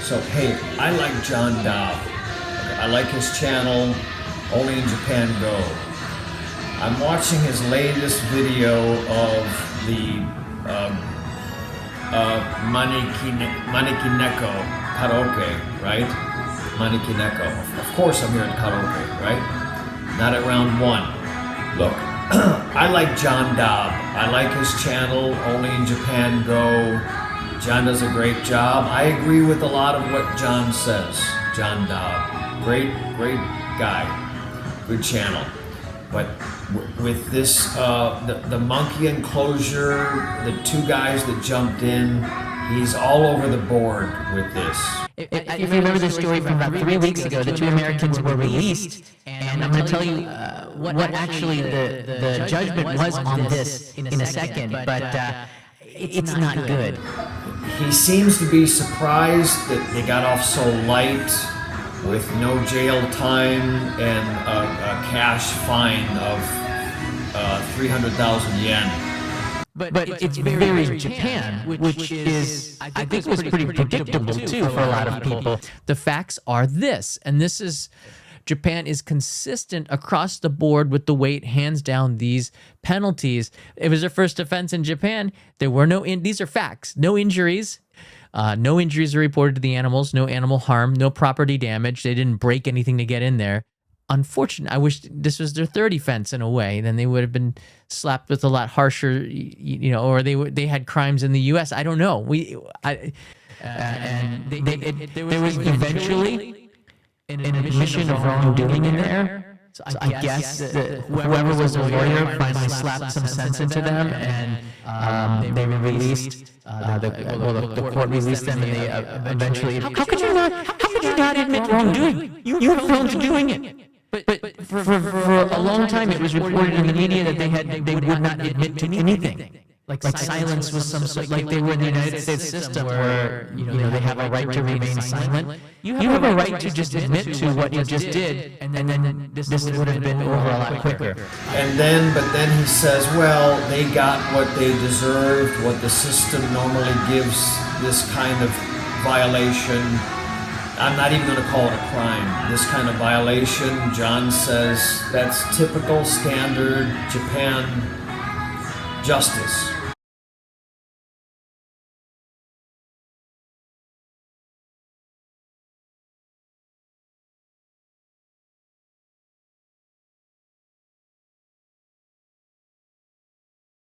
So, hey, I like John Daub. I like his channel, Only in Japan Go. I'm watching his latest video of the Manikineko karaoke, right? Manikineko. Of course I'm here at karaoke, right? Not at round one. Look, I like John Daub. I like his channel, Only in Japan Go. John does a great job. I agree with a lot of what John says. John Daub, great guy, good channel. But with this, the monkey enclosure, the two guys that jumped in, he's all over the board with this. If you remember the story from about 3 weeks ago, the two Americans were released, and I'm going to tell you what actually the judgment was on this in a second, but it's not good. He seems to be surprised that they got off so light with no jail time and a cash fine of 300,000 yen. But it's very Japan, which is, I think, was pretty predictable too for a lot of people. The facts are this, and this is, Japan is consistent across the board with the way it hands down these penalties. It was their first offense in Japan. There were these are facts, no injuries. No injuries are reported to the animals, no animal harm, no property damage. They didn't break anything to get in there. Unfortunately, I wish this was their third offense in a way. Then they would have been slapped with a lot harsher, or they had crimes in the U.S. I don't know. There was eventually an admission of wrongdoing in there. So I guess that whoever was a lawyer finally slapped some sense into them, and they were released. The court released them, and they eventually. How could you not admit wrongdoing? You were prone to doing it. But for a long time, it was reported in the media that they would not admit to anything. Like silence was some sort, like they were in the United States system where they have a right to remain silent. You have a right to just admit to what you just did, and then this would have been over a lot quicker. But then he says, well, they got what they deserved, what the system normally gives this kind of violation. I'm not even going to call it a crime. This kind of violation, John says, that's typical, standard Japan justice.